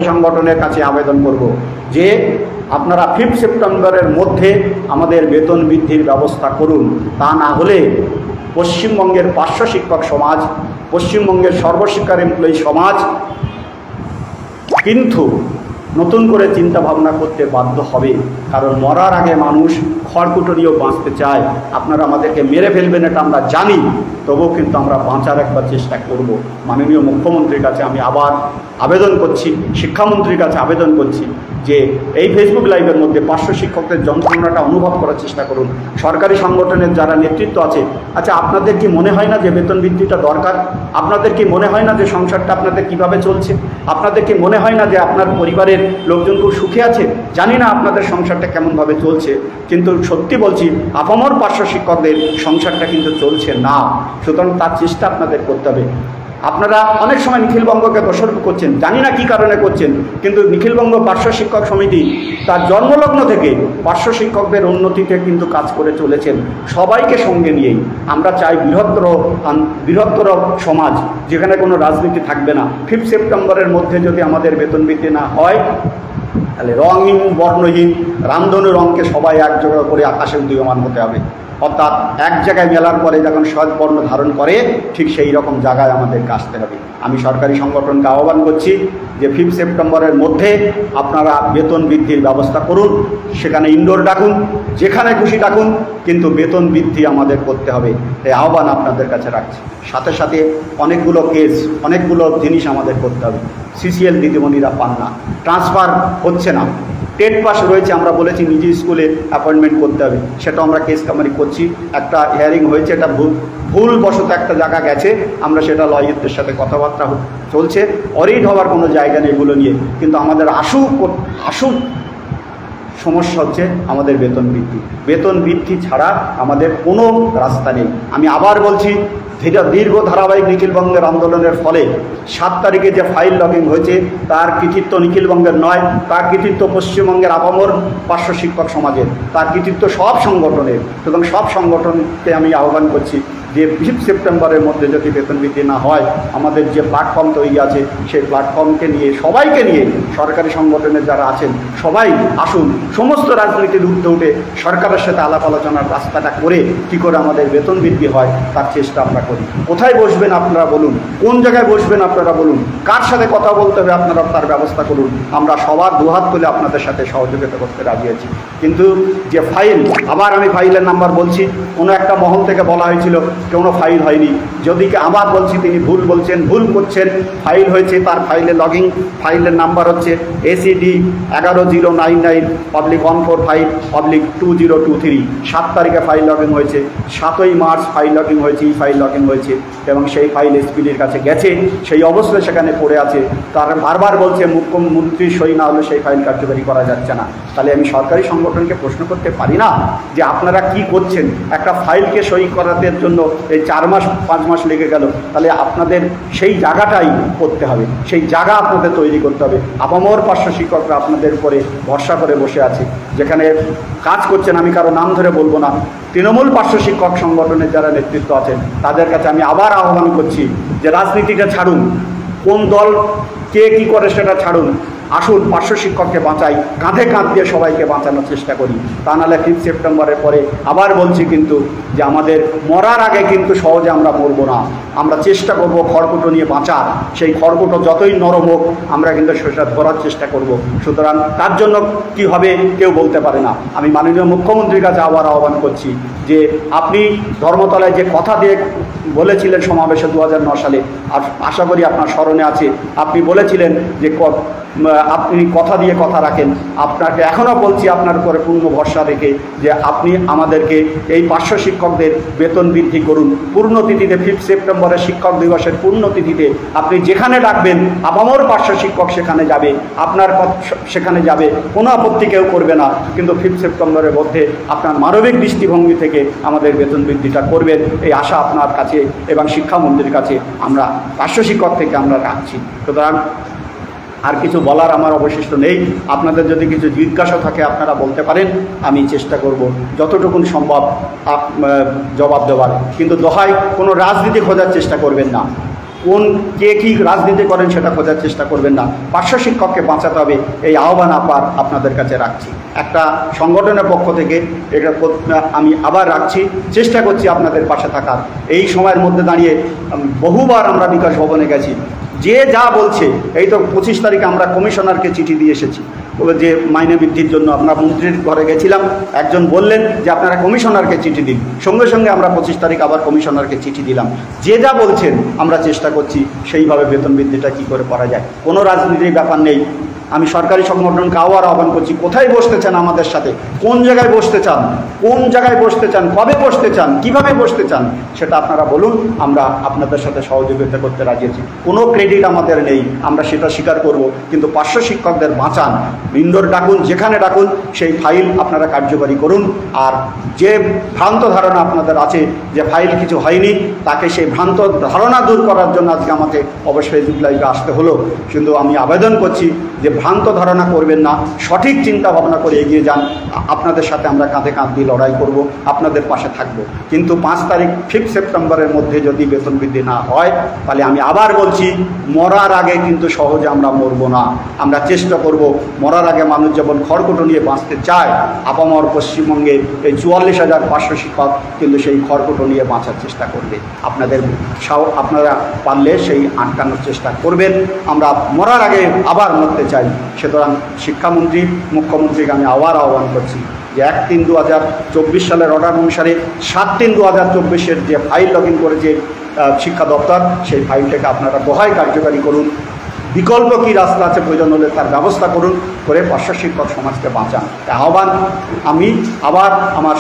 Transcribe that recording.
সংগঠনের কাছে আবেদন করব যে আপনারা 5 সেপ্টেম্বরের মধ্যে আমাদের বেতন বৃদ্ধির ব্যবস্থা করুন। তা না হলে পশ্চিমবঙ্গের পার্শ্ব শিক্ষক সমাজ, পশ্চিমবঙ্গের সর্বশিক্ষার এমপ্লয়ি সমাজ কিন্তু নতুন করে চিন্তা ভাবনা করতে বাধ্য হবে। কারণ মরার আগে মানুষ খড়কুটরিও বাঁচতে চায়। আপনারা আমাদেরকে মেরে ফেলবেন এটা আমরা জানি, তবুও কিন্তু আমরা বাঁচার একবার চেষ্টা করব। মাননীয় মুখ্যমন্ত্রীর কাছে আমি আবার আবেদন করছি, শিক্ষামন্ত্রীর কাছে আবেদন করছি যে এই ফেসবুক লাইভের মধ্যে পার্শ্ব শিক্ষকদের যন্ত্রণাটা অনুভব করার চেষ্টা করুন। সরকারি সংগঠনের যারা নেতৃত্ব আছে, আচ্ছা আপনাদের কি মনে হয় না যে বেতন বৃদ্ধিটা দরকার? আপনাদের কি মনে হয় না যে সংসারটা আপনাদের কিভাবে চলছে? আপনাদের কি মনে হয় না যে আপনার পরিবারের লোকজন খুব সুখে আছে? জানি না আপনাদের সংসারটা কেমনভাবে চলছে, কিন্তু সত্যি বলছি আপামর পার্শ্ব শিক্ষকদের সংসারটা কিন্তু চলছে না। সুতরাং তার চেষ্টা আপনাদের করতে হবে। আপনারা অনেক সময় নিখিলবঙ্গকে দোষারোপ করছেন, জানি না কী কারণে করছেন, কিন্তু নিখিলবঙ্গ পার্শ্ব শিক্ষক সমিতি তার জন্মলগ্ন থেকে পার্শ্ব শিক্ষকদের উন্নতিতে কিন্তু কাজ করে চলেছেন, সবাইকে সঙ্গে নিয়েই। আমরা চাই বৃহত্তর সমাজ যেখানে কোনো রাজনীতি থাকবে না। 5 সেপ্টেম্বরের মধ্যে যদি আমাদের বেতন বৃদ্ধি না হয়, তাহলে রঙহীন বর্ণহীন রামধনু রঙকে সবাই এক জায়গা করে আকাশে উদীয়মান হতে হবে। অর্থাৎ এক জায়গায় মেলার পরে যখন শ্বেত বর্ণ ধারণ করে, ঠিক সেই রকম জায়গায় আমাদেরকে আসতে হবে। আমি সরকারি সংগঠনকে আহ্বান করছি যে 5 সেপ্টেম্বরের মধ্যে আপনারা বেতন বৃদ্ধির ব্যবস্থা করুন। সেখানে ইনডোর ডাকুন, যেখানে খুশি ডাকুন, কিন্তু বেতন বৃদ্ধি আমাদের করতে হবে। এই আহ্বান আপনাদের কাছে রাখছি। সাথে সাথে অনেকগুলো জিনিস আমাদের করতে হবে। সিসিএল দিদিমণিরা পান না, ট্রান্সফার হচ্ছে না, টেট পাস রয়েছে, আমরা বলেছি নিজি স্কুলে অ্যাপয়েন্টমেন্ট করতে হবে, সেটা আমরা কেস কামারি করছি। একটা হিয়ারিং হয়েছে, এটা ভুলবশত একটা জায়গা গেছে, আমরা সেটা লয়ারদের সাথে কথাবার্তা চলছে। অরিড হওয়ার কোনো জায়গা নেই এগুলো নিয়ে, কিন্তু আমাদের আসুক সমস্যা হচ্ছে আমাদের বেতন বৃদ্ধি ছাড়া আমাদের কোনো রাস্তা নেই। আমি আবার বলছি, দীর্ঘ ধারাবাহিক নিখিলবঙ্গের আন্দোলনের ফলে 7 তারিখে যে ফাইল লগিং হয়েছে, তার কৃতিত্ব নিখিলবঙ্গের নয়, তার কৃতিত্ব পশ্চিমবঙ্গের আপামর পার্শ্ব শিক্ষক সমাজের, তার কৃতিত্ব সব সংগঠনের। সুতরাং সব সংগঠনকে আমি আহ্বান করছি যে 5 সেপ্টেম্বরের মধ্যে যদি বেতন বৃদ্ধি না হয়, আমাদের যে প্ল্যাটফর্ম তৈরি আছে সেই প্ল্যাটফর্মকে নিয়ে, সবাইকে নিয়ে, সরকারি সংগঠনের যারা আছেন সবাই আসুন, সমস্ত রাজনীতির ঊর্ধ্বে উঠে সরকারের সাথে আলাপ আলোচনার রাস্তাটা করে কী করে আমাদের বেতন বৃদ্ধি হয় তার চেষ্টা আমরা করি। কোথায় বসবেন আপনারা বলুন, কোন জায়গায় বসবেন আপনারা বলুন, কার সাথে কথা বলতে হবে আপনারা তার ব্যবস্থা করুন। আমরা সবার দুহাত তুলে আপনাদের সাথে সহযোগিতা করতে রাজি আছি। কিন্তু যে ফাইল, আবার আমি ফাইলের নাম্বার বলছি, কোনো একটা মহল থেকে বলা হয়েছিল কোনো ফাইল হয়নি। যদি আবার বলছি তিনি ভুল বলছেন, ভুল করছেন। ফাইল হয়েছে, তার ফাইলের নাম্বার হচ্ছে ACD 11099 অবলিক 145/2023। 7 তারিখে ফাইল লগিং হয়েছে, 7ই মার্চ ফাইল লগিং হয়েছে, ফাইল লগিং হয়েছে, এবং সেই ফাইল SPDর কাছে গেছে, সেই অবস্থায় সেখানে পড়ে আছে। তার বারবার বলছে মুখ্যমন্ত্রীর সই না হলে সেই ফাইল কার্যকরী করা যাচ্ছে না। তাহলে আমি সরকারি সংগঠনকে প্রশ্ন করতে পারি না যে আপনারা কি করছেন? একটা ফাইলকে সই করাতে জন্য এই 4 মাস 5 মাস লেগে গেল, তাহলে আপনাদের সেই জায়গাটাই করতে হবে, সেই জায়গা আপনাদের তৈরি করতে হবে। আপামর পার্শ্ব শিক্ষকরা আপনাদের উপরে ভরসা করে বসে আছে, যেখানে কাজ করছেন, আমি কারো নাম ধরে বলবো না, তৃণমূল পার্শ্ব শিক্ষক সংগঠনের যারা নেতৃত্ব আছেন তাদের কাছে আমি আবার আহ্বান করছি যে রাজনীতিটা ছাড়ুন, কোন দল কে কী করে সেটা ছাড়ুন, আসুন পার্শ্ব শিক্ষককে বাঁচাই, কাঁধে কাঁধ দিয়ে সবাইকে বাঁচানোর চেষ্টা করি। তা নাহলে 5 সেপ্টেম্বরের পরে আবার বলছি কিন্তু যে আমাদের মরার আগে কিন্তু সহজে আমরা মরবো না। আমরা চেষ্টা করব খড়কুটো নিয়ে বাঁচার, সেই খড়কুটো যতই নরম হোক আমরা কিন্তু সেটা ধরার চেষ্টা করব। সুতরাং তার জন্য কি হবে কেউ বলতে পারে না। আমি মাননীয় মুখ্যমন্ত্রীর কাছে আবার আহ্বান করছি যে আপনি ধর্মতলায় যে কথা দিয়ে বলেছিলেন সমাবেশে 2009 সালে, আর আশা করি আপনার স্মরণে আছে, আপনি বলেছিলেন যে আপনি কথা দিয়ে কথা রাখেন। আপনাকে এখনও বলছি আপনার উপরে পূর্ণ ভরসা রেখে যে আপনি আমাদেরকে এই পার্শ্ব শিক্ষকদের বেতন বৃদ্ধি করুন। পূর্ণতিথিতে 5 সেপ্টেম্বরের শিক্ষক দিবসের পূর্ণতিথিতে আপনি যেখানে ডাকবেন আপামর পার্শ্ব শিক্ষক সেখানে যাবে, আপনার সেখানে যাবে, কোনো আপত্তি কেউ করবে না। কিন্তু 5 সেপ্টেম্বরের মধ্যে আপনার মানবিক দৃষ্টিভঙ্গি থেকে আমাদের বেতন বৃদ্ধিটা করবেন, এই আশা আপনার কাছে এবং শিক্ষামন্ত্রীর কাছে আমরা পার্শ্ব শিক্ষক থেকে আমরা রাখছি। সুতরাং আর কিছু বলার আমার অবশিষ্ট নেই। আপনাদের যদি কিছু জিজ্ঞাসা থাকে আপনারা বলতে পারেন, আমি চেষ্টা করব যতটুকুন সম্ভব জবাব দেওয়ার। কিন্তু দোহাই কোনো রাজনীতি খোঁজার চেষ্টা করবেন না। কে কী রাজনীতি করেন সেটা খোঁজার চেষ্টা করবেন না, পার্শ্ব শিক্ষককে বাঁচাতে হবে, এই আহ্বান আপনাদের কাছে রাখছি। একটা সংগঠনের পক্ষ থেকে এটা আমি আবার রাখছি, চেষ্টা করছি আপনাদের পাশে থাকার। এই সময়ের মধ্যে দাঁড়িয়ে বহুবার আমরা বিকাশ ভবনে গেছি, যে যা বলছে, এই তো 25 তারিখে আমরা কমিশনারকে চিঠি দিয়ে এসেছি যে মাইনে বৃদ্ধির জন্য। আমরা মন্ত্রীর ঘরে গেছিলাম, একজন বললেন যে আপনারা কমিশনারকে চিঠি দিন, সঙ্গে সঙ্গে আমরা 25 তারিখ আবার কমিশনারকে চিঠি দিলাম। যে যা বলছেন আমরা চেষ্টা করছি সেইভাবে বেতন বৃদ্ধিটা কী করে করা যায়। কোনো রাজনীতির ব্যাপার নেই। আমি সরকারি সংগঠনকে আবার আহ্বান করছি, কোথায় বসতে চান আমাদের সাথে, কোন জায়গায় বসতে চান, কবে বসতে চান, কিভাবে বসতে চান, সেটা আপনারা বলুন, আমরা আপনাদের সাথে সহযোগিতা করতে রাজি আছি। কোনো ক্রেডিট আমাদের নেই, আমরা সেটা স্বীকার করব, কিন্তু পার্শ্ব শিক্ষকদের বাঁচান, ইনডোর ডাকুন, যেখানে ডাকুন, সেই ফাইল আপনারা কার্যকরী করুন। আর যে ভ্রান্ত ধারণা আপনাদের আছে যে ফাইল কিছু হয়নি, তাকে সেই ভ্রান্ত ধারণা দূর করার জন্য আজকে আমাকে অবশ্যই ফেসবুক লাইভে আসতে হলো। কিন্তু আমি আবেদন করছি যে ভ্রান্ত ধারণা করবেন না, সঠিক চিন্তা ভাবনা করে এগিয়ে যান। আপনাদের সাথে আমরা কাঁধে কাঁধ দিয়ে লড়াই করব, আপনাদের পাশে থাকব। কিন্তু 5 তারিখ 5 সেপ্টেম্বরের মধ্যে যদি বেতন বৃদ্ধি না হয়, তাহলে আমি আবার বলছি, মরার আগে কিন্তু সহজে আমরা মরব না। আমরা চেষ্টা করব, মরার আগে মানুষ যেমন খড়কুটো নিয়ে বাঁচতে চায়, আপামর পশ্চিমবঙ্গে এই 44,000 পার্শ্ব শিক্ষক কিন্তু সেই খড়কুটো নিয়ে বাঁচার চেষ্টা করবে। আপনারা পারলে সেই আটকানোর চেষ্টা করবেন। আমরা মরার আগে আবার মরতে চাই। সুতরাং শিক্ষামন্ত্রী, মুখ্যমন্ত্রীকে আমি আবার আহ্বান করছি যে 1/3/2024 সালের অর্ডার অনুসারে 7/3/2024 যে ফাইল লগ ইন করেছে শিক্ষা দপ্তর, সেই ফাইলটাকে আপনারা দোহায় কার্যকারী করুন। বিকল্প কী রাস্তা আছে, প্রয়োজন হলে তার ব্যবস্থা করুন, করে পার্শ্ব শিক্ষক সমাজকে বাঁচান। আহ্বান আমি আবার আমার